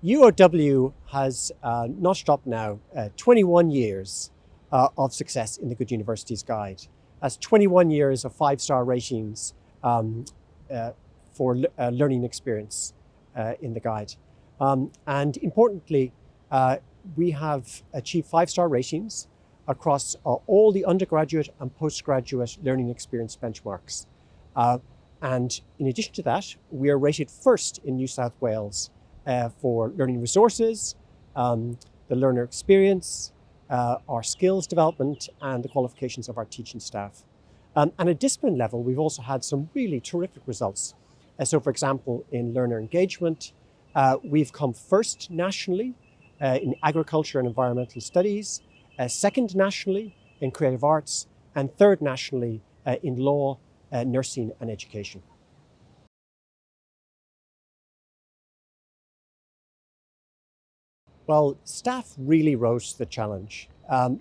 UOW has notched up now 21 years of success in the Good Universities Guide. That's 21 years of 5-star ratings for learning experience in the guide. And importantly, we have achieved 5-star ratings across all the undergraduate and postgraduate learning experience benchmarks. And in addition to that, we are rated first in New South Wales for learning resources, the learner experience, our skills development, and the qualifications of our teaching staff. And at discipline level, we've also had some really terrific results. So for example, in learner engagement, we've come first nationally in agriculture and environmental studies, second nationally in creative arts, and third nationally in law, nursing and education. Well, staff really rose to the challenge.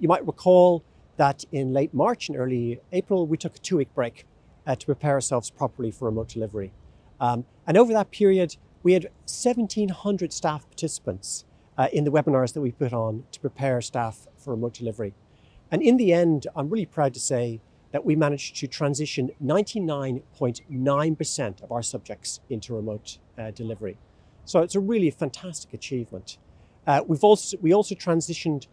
You might recall that in late March and early April, we took a 2-week break to prepare ourselves properly for remote delivery. And over that period, we had 1,700 staff participants in the webinars that we put on to prepare staff for remote delivery. And in the end, I'm really proud to say that we managed to transition 99.9% of our subjects into remote delivery. So it's a really fantastic achievement. We also transitioned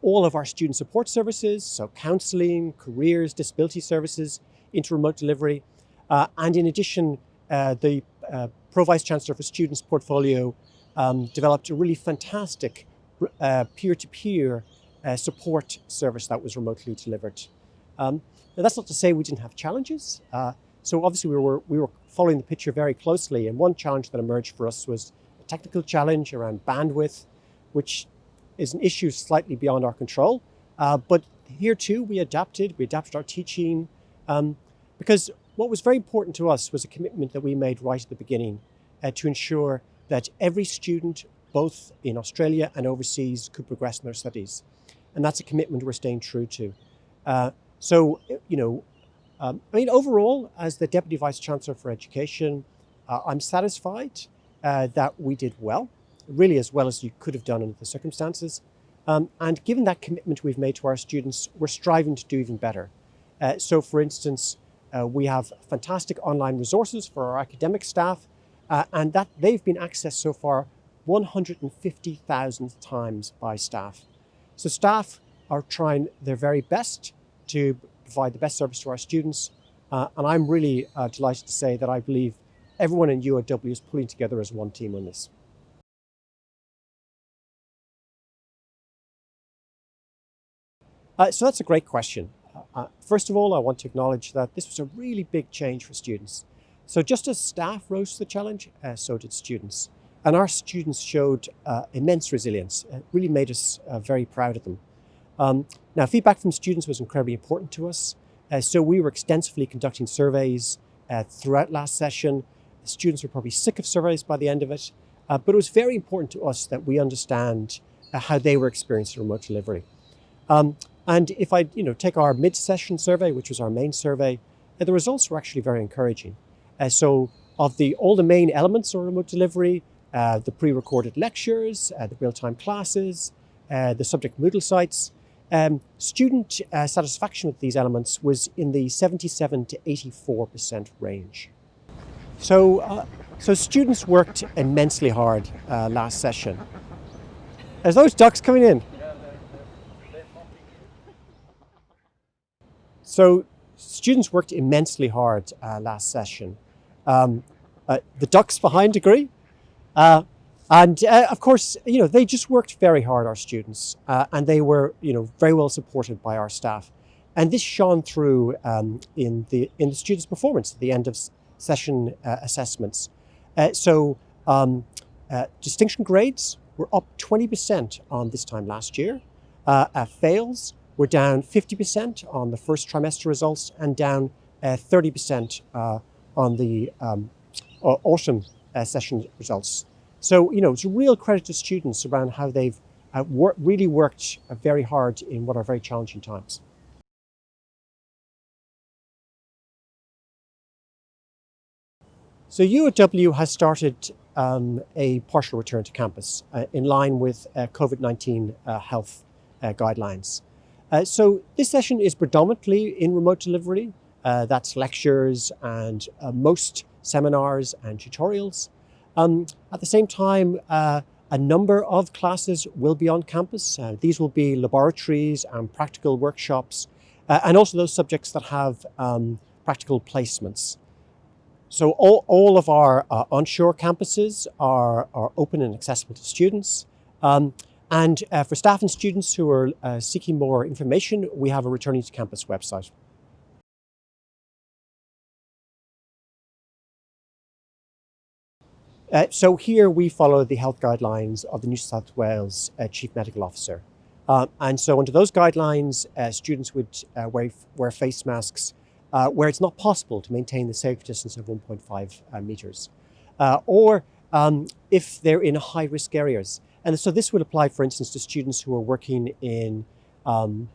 all of our student support services, so counselling, careers, disability services, into remote delivery. And in addition, the Pro Vice-Chancellor for Students portfolio developed a really fantastic peer-to-peer support service that was remotely delivered. Now that's not to say we didn't have challenges. So obviously we were following the picture very closely, and one challenge that emerged for us was a technical challenge around bandwidth, which is an issue slightly beyond our control. But here too, we adapted our teaching, because what was very important to us was a commitment that we made right at the beginning to ensure that every student, both in Australia and overseas, could progress in their studies. And that's a commitment we're staying true to. Overall, as the Deputy Vice-Chancellor for Education, I'm satisfied that we did well, really as well as you could have done under the circumstances. And given that commitment we've made to our students, we're striving to do even better. So for instance, we have fantastic online resources for our academic staff, and that they've been accessed so far 150,000 times by staff. So staff are trying their very best to provide the best service to our students. And I'm really delighted to say that I believe everyone in UOW is pulling together as one team on this. So that's a great question. First of all, I want to acknowledge that this was a really big change for students. So just as staff rose to the challenge, so did students. And our students showed immense resilience. It really made us very proud of them. Now, feedback from students was incredibly important to us. So we were extensively conducting surveys throughout last session. The students were probably sick of surveys by the end of it. But it was very important to us that we understand how they were experiencing remote delivery. And if I take our mid-session survey, which was our main survey, the results were actually very encouraging. So of all the main elements of remote delivery, the pre-recorded lectures, the real-time classes, the subject Moodle sites, student satisfaction with these elements was in the 77 to 84% range. So students worked immensely hard last session. Are those ducks coming in? So students worked immensely hard last session. The ducks behind agree. And of course, they just worked very hard, our students, and they were, very well supported by our staff. And this shone through in the students' performance at the end of session assessments. Distinction grades were up 20% on this time last year. Fails were down 50% on the first trimester results and down 30% on the autumn session results. So, it's a real credit to students around how they've really worked very hard in what are very challenging times. So UOW has started a partial return to campus in line with COVID-19 health guidelines. So this session is predominantly in remote delivery. That's lectures and most seminars and tutorials. At the same time, a number of classes will be on campus. These will be laboratories and practical workshops, and also those subjects that have practical placements. So all of our onshore campuses are open and accessible to students. And for staff and students who are seeking more information, we have a Returning to Campus website. So here we follow the health guidelines of the New South Wales Chief Medical Officer. And so under those guidelines, students would wear face masks where it's not possible to maintain the safe distance of 1.5 meters, or if they're in high-risk areas. And so this would apply, for instance, to students who are working in one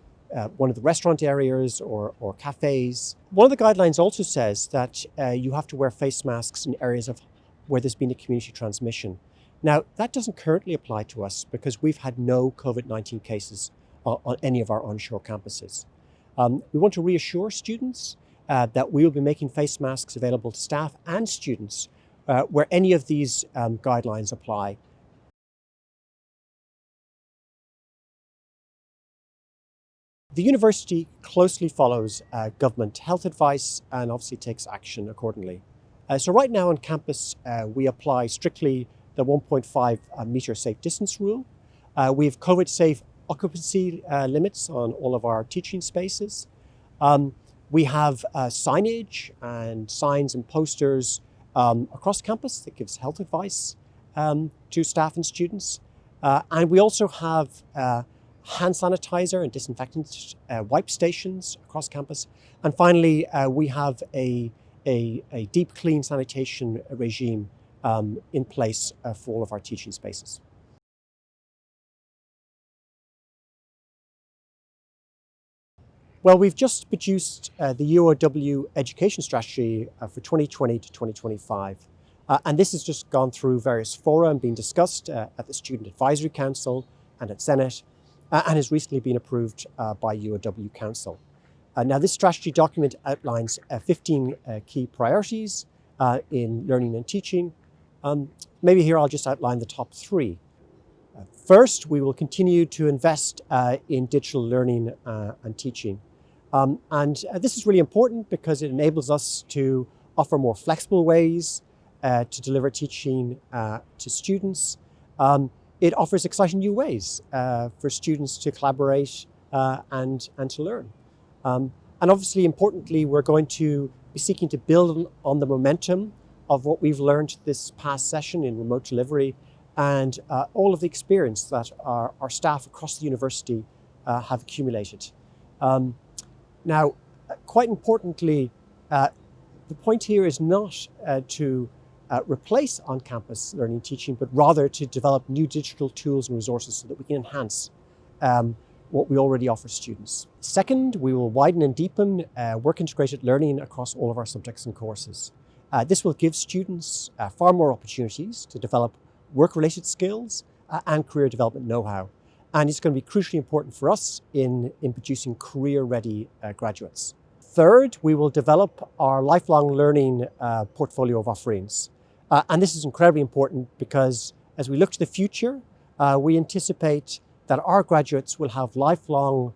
of the restaurant areas or cafes. One of the guidelines also says that you have to wear face masks in areas where there's been a community transmission. Now, that doesn't currently apply to us because we've had no COVID-19 cases on any of our onshore campuses. We want to reassure students that we will be making face masks available to staff and students where any of these guidelines apply. The university closely follows government health advice and obviously takes action accordingly. So right now on campus, we apply strictly the 1.5 meter safe distance rule. We have COVID-safe occupancy limits on all of our teaching spaces. We have signage and signs and posters across campus that gives health advice to staff and students. And we also have hand sanitizer and disinfectant wipe stations across campus. And finally, we have a deep clean sanitation regime in place for all of our teaching spaces. Well, we've just produced the UOW education strategy for 2020 to 2025. And this has just gone through various fora and been discussed at the Student Advisory Council and at Senate, and has recently been approved by UOW Council. Now, this strategy document outlines 15 key priorities in learning and teaching. Maybe here I'll just outline the top three. First, we will continue to invest in digital learning and teaching. And this is really important because it enables us to offer more flexible ways to deliver teaching to students. It offers exciting new ways for students to collaborate and to learn. And obviously, importantly, we're going to be seeking to build on the momentum of what we've learned this past session in remote delivery and all of the experience that our staff across the university have accumulated. Now, quite importantly, the point here is not to replace on-campus learning and teaching, but rather to develop new digital tools and resources so that we can enhance what we already offer students. Second, we will widen and deepen work-integrated learning across all of our subjects and courses. This will give students far more opportunities to develop work-related skills and career development know-how. And it's going to be crucially important for us in producing career-ready graduates. Third, we will develop our lifelong learning portfolio of offerings. And this is incredibly important because as we look to the future, we anticipate that our graduates will have lifelong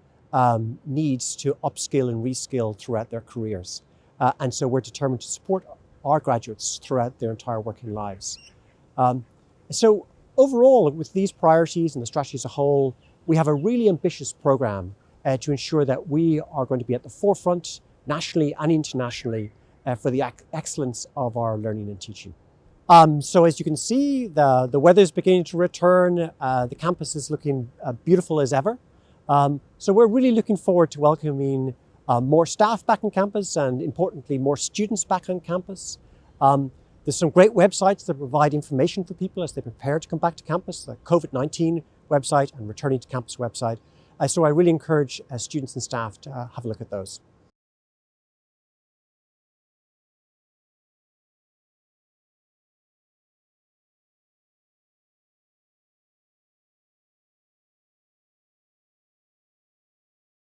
needs to upskill and reskill throughout their careers. And so we're determined to support our graduates throughout their entire working lives. So overall, with these priorities and the strategy as a whole, we have a really ambitious program to ensure that we are going to be at the forefront nationally and internationally for the excellence of our learning and teaching. So as you can see, the weather is beginning to return. The campus is looking beautiful as ever. So we're really looking forward to welcoming more staff back on campus and importantly, more students back on campus. There's some great websites that provide information for people as they prepare to come back to campus, the COVID-19 website and Returning to Campus website. So I really encourage students and staff to have a look at those.